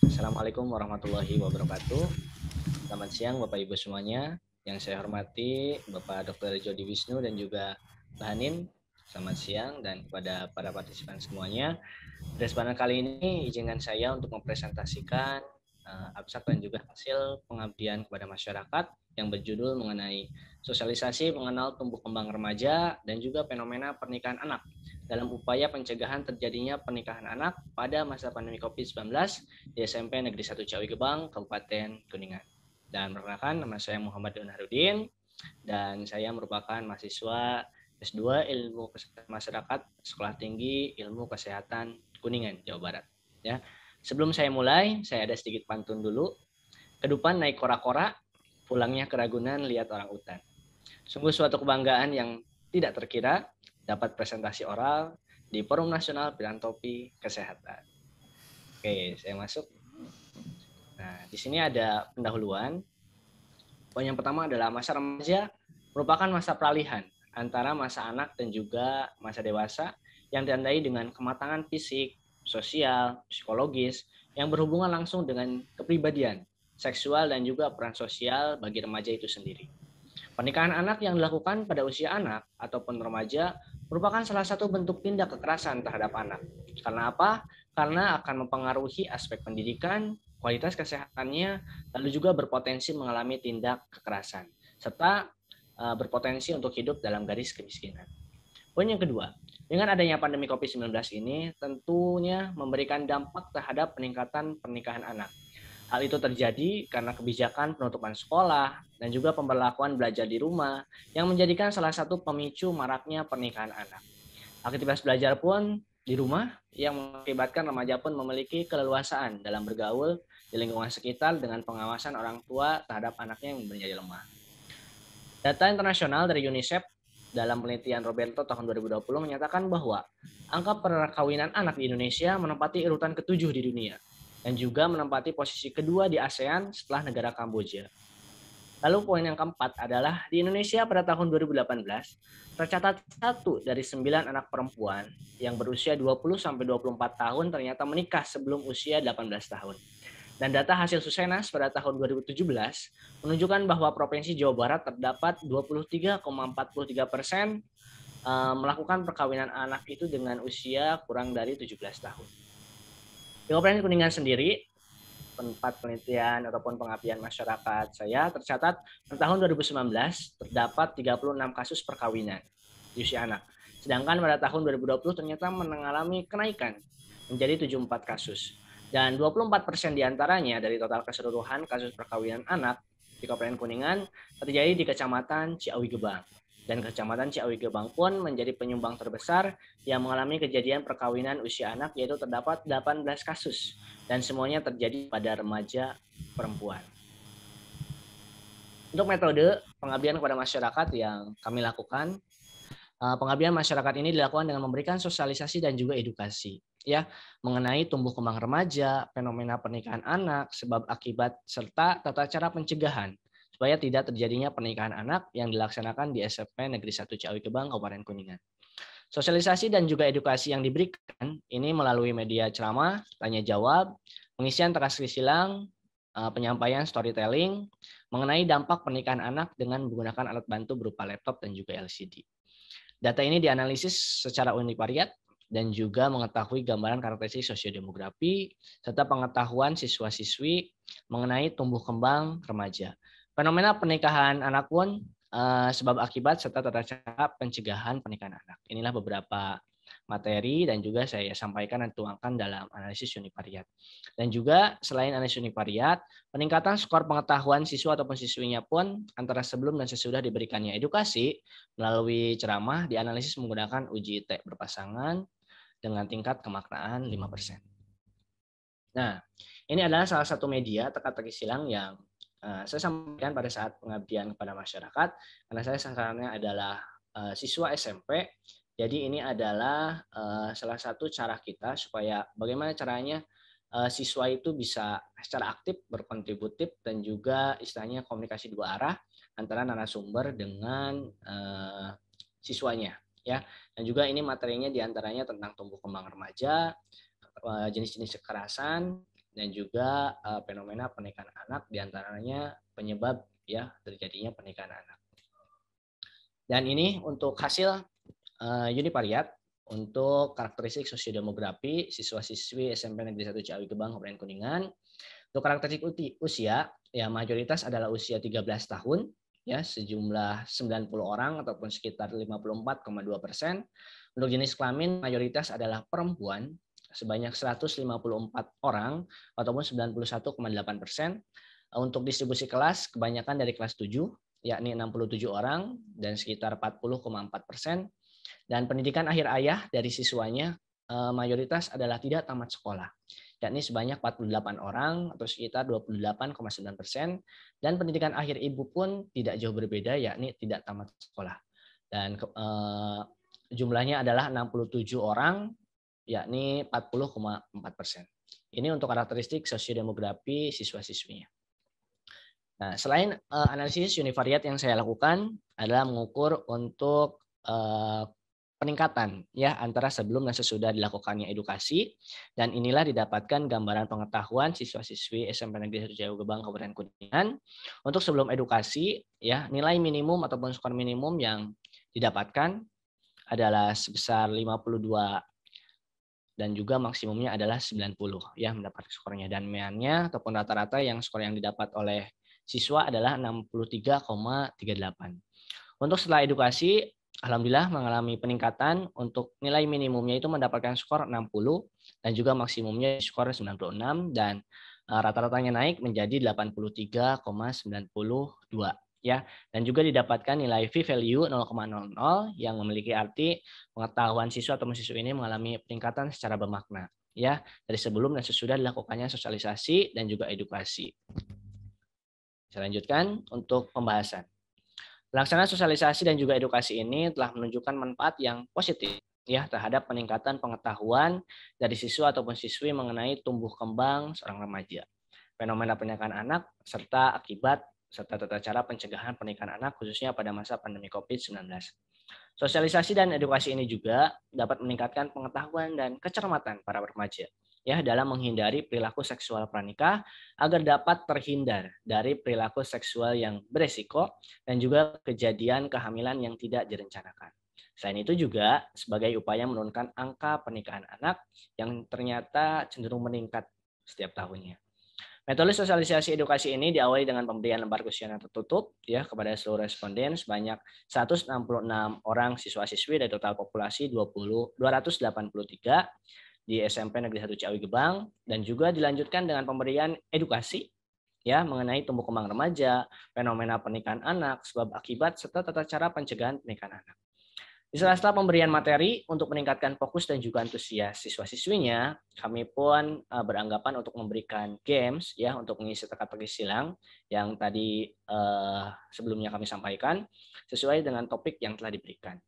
Assalamualaikum warahmatullahi wabarakatuh. Selamat siang Bapak Ibu semuanya. Yang saya hormati Bapak Dr. Jody Wisnu dan juga Mbak Hanin. Selamat siang dan kepada para partisipan semuanya. Pada kesempatan kali ini izinkan saya untuk mempresentasikan abstrak dan juga hasil pengabdian kepada masyarakat yang berjudul mengenai sosialisasi mengenal tumbuh kembang remaja dan juga fenomena pernikahan anak dalam upaya pencegahan terjadinya pernikahan anak pada masa pandemi COVID-19 di SMP Negeri 1 Ciawi Gebang, Kabupaten Kuningan. Dan perkenalkan, nama saya Muhammad Donarudin dan saya merupakan mahasiswa S2 Ilmu Kesehatan Masyarakat Sekolah Tinggi Ilmu Kesehatan Kuningan, Jawa Barat. Ya. Sebelum saya mulai, saya ada sedikit pantun dulu. Kedupan naik kora-kora, pulangnya ke Ragunan lihat orang utan. Sungguh suatu kebanggaan yang tidak terkira dapat presentasi oral di Forum Nasional Filantropi Kesehatan. Oke, saya masuk. Nah, di sini ada pendahuluan. Poin yang pertama adalah masa remaja merupakan masa peralihan antara masa anak dan juga masa dewasa yang ditandai dengan kematangan fisik, sosial, psikologis yang berhubungan langsung dengan kepribadian, seksual dan juga peran sosial bagi remaja itu sendiri. Pernikahan anak yang dilakukan pada usia anak ataupun remaja merupakan salah satu bentuk tindak kekerasan terhadap anak. Karena apa? Karena akan mempengaruhi aspek pendidikan, kualitas kesehatannya, lalu juga berpotensi mengalami tindak kekerasan, serta berpotensi untuk hidup dalam garis kemiskinan. Poin yang kedua, dengan adanya pandemi COVID-19 ini tentunya memberikan dampak terhadap peningkatan pernikahan anak. Hal itu terjadi karena kebijakan penutupan sekolah dan juga pemberlakuan belajar di rumah yang menjadikan salah satu pemicu maraknya pernikahan anak. Aktivitas belajar pun di rumah yang mengakibatkan remaja pun memiliki keleluasaan dalam bergaul di lingkungan sekitar dengan pengawasan orang tua terhadap anaknya yang menjadi lemah. Data internasional dari UNICEF dalam penelitian Roberto tahun 2020 menyatakan bahwa angka perkawinan anak di Indonesia menempati urutan ke-7 di dunia dan juga menempati posisi kedua di ASEAN setelah negara Kamboja. Lalu poin yang keempat adalah di Indonesia pada tahun 2018 tercatat 1 dari 9 anak perempuan yang berusia 20-24 tahun ternyata menikah sebelum usia 18 tahun. Dan data hasil Susenas pada tahun 2017 menunjukkan bahwa Provinsi Jawa Barat terdapat 23,43% melakukan perkawinan anak itu dengan usia kurang dari 17 tahun. Di Kabupaten Kuningan sendiri, tempat penelitian ataupun pengabdian masyarakat saya tercatat pada tahun 2019 terdapat 36 kasus perkawinan di usia anak. Sedangkan pada tahun 2020 ternyata mengalami kenaikan menjadi 74 kasus. Dan 24% diantaranya dari total keseluruhan kasus perkawinan anak di Kabupaten Kuningan terjadi di Kecamatan Ciawi Gebang. Dan Kecamatan Ciawi Gebang pun menjadi penyumbang terbesar yang mengalami kejadian perkawinan usia anak, yaitu terdapat 18 kasus. Dan semuanya terjadi pada remaja perempuan. Untuk metode pengabdian kepada masyarakat yang kami lakukan, pengabdian masyarakat ini dilakukan dengan memberikan sosialisasi dan juga edukasi ya mengenai tumbuh kembang remaja, fenomena pernikahan anak, sebab akibat serta tata cara pencegahan supaya tidak terjadinya pernikahan anak yang dilaksanakan di SMP Negeri 1 Ciawi Gebang, Kabupaten Kuningan. Sosialisasi dan juga edukasi yang diberikan ini melalui media ceramah, tanya jawab, pengisian teka-teki silang, penyampaian storytelling mengenai dampak pernikahan anak dengan menggunakan alat bantu berupa laptop dan juga LCD. Data ini dianalisis secara univariat dan juga mengetahui gambaran karakteristik sosiodemografi serta pengetahuan siswa-siswi mengenai tumbuh kembang remaja. Fenomena pernikahan anak pun sebab akibat serta tata cara pencegahan pernikahan anak. Inilah beberapa materi dan juga saya sampaikan dan tuangkan dalam analisis univariat. Dan juga selain analisis univariat, peningkatan skor pengetahuan siswa ataupun siswinya pun antara sebelum dan sesudah diberikannya edukasi melalui ceramah dianalisis menggunakan uji T berpasangan dengan tingkat kemaknaan 5%. Nah, ini adalah salah satu media teka-teki silang yang saya sampaikan pada saat pengabdian kepada masyarakat, karena saya sasarannya adalah siswa SMP. Jadi ini adalah salah satu cara kita supaya bagaimana caranya siswa itu bisa secara aktif berkontributif dan juga istilahnya komunikasi dua arah antara narasumber dengan siswanya ya. Dan juga ini materinya diantaranya tentang tumbuh kembang remaja, jenis-jenis kekerasan, dan juga fenomena pernikahan anak, diantaranya penyebab ya terjadinya pernikahan anak. Dan ini untuk hasil univariat untuk karakteristik sosiodemografi siswa-siswi SMP Negeri 1 Ciawi Gebang, Kabupaten Kuningan. Untuk karakteristik usia, ya mayoritas adalah usia 13 tahun, ya sejumlah 90 orang ataupun sekitar 54,2%. Untuk jenis kelamin mayoritas adalah perempuan sebanyak 154 orang ataupun 91,8%. Untuk distribusi kelas kebanyakan dari kelas 7 yakni 67 orang dan sekitar 40,4%. Dan pendidikan akhir ayah dari siswanya mayoritas adalah tidak tamat sekolah, yakni sebanyak 48 orang atau sekitar 28,9%. Dan pendidikan akhir ibu pun tidak jauh berbeda, yakni tidak tamat sekolah. Dan jumlahnya adalah 67 orang, yakni 40,4%. Ini untuk karakteristik sosiodemografi siswa-siswinya. Nah, selain analisis univariat yang saya lakukan adalah mengukur untuk peningkatan ya antara sebelum dan sesudah dilakukannya edukasi, dan inilah didapatkan gambaran pengetahuan siswa-siswi SMP Negeri 1 Ciawi Gebang Kabupaten Kuningan. Untuk sebelum edukasi ya nilai minimum ataupun skor minimum yang didapatkan adalah sebesar 52 dan juga maksimumnya adalah 90 ya mendapat skornya, dan meannya ataupun rata-rata yang skor yang didapat oleh siswa adalah 63,38. Untuk setelah edukasi alhamdulillah mengalami peningkatan. Untuk nilai minimumnya itu mendapatkan skor 60 dan juga maksimumnya skor 96, dan rata-ratanya naik menjadi 83,92 ya. Dan juga didapatkan nilai V-value 0,00 yang memiliki arti pengetahuan siswa atau siswa ini mengalami peningkatan secara bermakna ya dari sebelum dan sesudah dilakukannya sosialisasi dan juga edukasi. Saya lanjutkan untuk pembahasan. Pelaksanaan sosialisasi dan juga edukasi ini telah menunjukkan manfaat yang positif ya terhadap peningkatan pengetahuan dari siswa ataupun siswi mengenai tumbuh kembang seorang remaja, fenomena pernikahan anak, serta akibat serta tata cara pencegahan pernikahan anak khususnya pada masa pandemi COVID-19. Sosialisasi dan edukasi ini juga dapat meningkatkan pengetahuan dan kecermatan para remaja ya dalam menghindari perilaku seksual pranikah agar dapat terhindar dari perilaku seksual yang beresiko dan juga kejadian kehamilan yang tidak direncanakan. Selain itu juga sebagai upaya menurunkan angka pernikahan anak yang ternyata cenderung meningkat setiap tahunnya. Metode sosialisasi edukasi ini diawali dengan pemberian lembar kuesioner tertutup ya kepada seluruh responden sebanyak 166 orang siswa-siswi dari total populasi 283 di SMP Negeri 1 Ciawi Gebang, dan juga dilanjutkan dengan pemberian edukasi ya mengenai tumbuh kembang remaja, fenomena pernikahan anak, sebab akibat serta tata cara pencegahan pernikahan anak. Di sela-sela pemberian materi untuk meningkatkan fokus dan juga antusias siswa-siswinya, kami pun beranggapan untuk memberikan games ya untuk mengisi teka-teki silang yang tadi sebelumnya kami sampaikan sesuai dengan topik yang telah diberikan.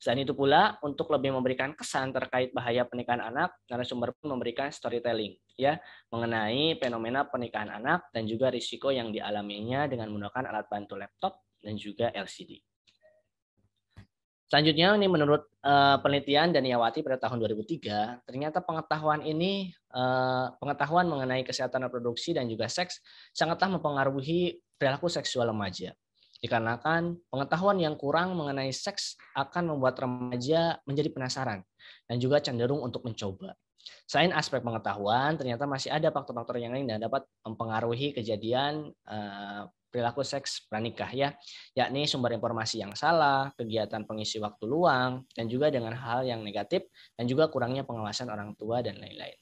Selain itu pula, untuk lebih memberikan kesan terkait bahaya pernikahan anak, narasumber pun memberikan storytelling ya mengenai fenomena pernikahan anak dan juga risiko yang dialaminya dengan menggunakan alat bantu laptop dan juga LCD. Selanjutnya ini menurut penelitian Daniyawati pada tahun 2003, ternyata pengetahuan mengenai kesehatan reproduksi dan juga seks sangatlah mempengaruhi perilaku seksual remaja. Dikarenakan pengetahuan yang kurang mengenai seks akan membuat remaja menjadi penasaran dan juga cenderung untuk mencoba. Selain aspek pengetahuan, ternyata masih ada faktor-faktor yang lain yang dapat mempengaruhi kejadian perilaku seks pranikah ya, yakni sumber informasi yang salah, kegiatan pengisi waktu luang, dan juga dengan hal yang negatif dan juga kurangnya pengawasan orang tua dan lain-lain.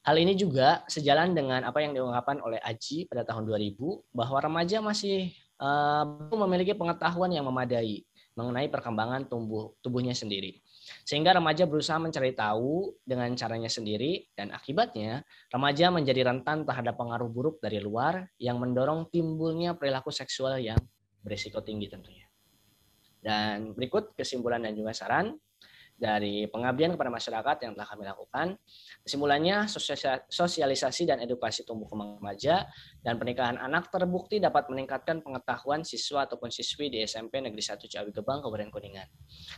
Hal ini juga sejalan dengan apa yang diungkapkan oleh Aji pada tahun 2000 bahwa remaja masih belum memiliki pengetahuan yang memadai mengenai perkembangan tubuhnya sendiri. Sehingga remaja berusaha mencari tahu dengan caranya sendiri, dan akibatnya remaja menjadi rentan terhadap pengaruh buruk dari luar yang mendorong timbulnya perilaku seksual yang berisiko tinggi tentunya. Dan berikut kesimpulan dan juga saran. dari pengabdian kepada masyarakat yang telah kami lakukan. Kesimpulannya, sosialisasi dan edukasi tumbuh kembang remaja dan pernikahan anak terbukti dapat meningkatkan pengetahuan siswa ataupun siswi di SMP Negeri 1 Ciawi Gebang, Kabupaten Kuningan.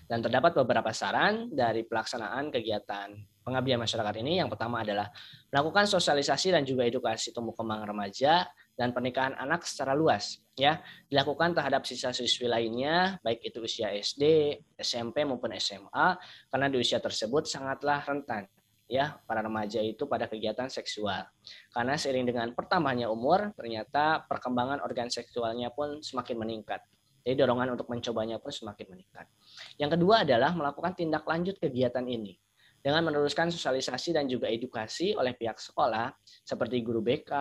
Dan terdapat beberapa saran dari pelaksanaan kegiatan pengabdian masyarakat ini. Yang pertama adalah melakukan sosialisasi dan juga edukasi tumbuh kembang remaja dan pernikahan anak secara luas, ya, dilakukan terhadap siswa-siswi lainnya, baik itu usia SD, SMP maupun SMA, karena di usia tersebut sangatlah rentan, ya, para remaja itu pada kegiatan seksual. Karena seiring dengan pertambahannya umur, ternyata perkembangan organ seksualnya pun semakin meningkat. Jadi dorongan untuk mencobanya pun semakin meningkat. Yang kedua adalah melakukan tindak lanjut kegiatan ini dengan meneruskan sosialisasi dan juga edukasi oleh pihak sekolah seperti guru BK,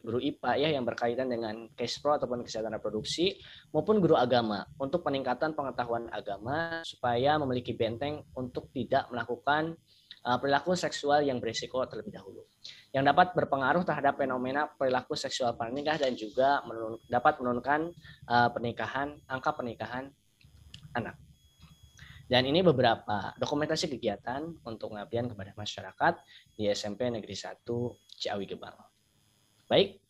guru IPA ya yang berkaitan dengan case pro ataupun kesehatan reproduksi maupun guru agama untuk peningkatan pengetahuan agama supaya memiliki benteng untuk tidak melakukan perilaku seksual yang berisiko terlebih dahulu, yang dapat berpengaruh terhadap fenomena perilaku seksual pranikah dan juga dapat menurunkan angka pernikahan anak. Dan ini beberapa dokumentasi kegiatan untuk pengabdian kepada masyarakat di SMP Negeri 1 Ciawi Gebang. Baik,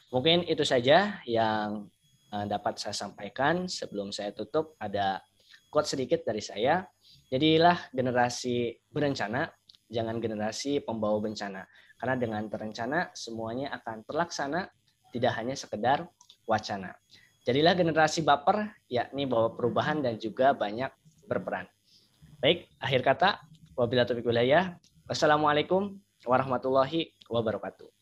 mungkin itu saja yang dapat saya sampaikan. Sebelum saya tutup, ada quote sedikit dari saya. Jadilah generasi berencana, jangan generasi pembawa bencana. Karena dengan terencana, semuanya akan terlaksana, tidak hanya sekedar wacana. Jadilah generasi baper, yakni bawa perubahan dan juga banyak berperan. Baik, akhir kata, wabillahi taufiq wal hidayah. Wassalamualaikum warahmatullahi wabarakatuh.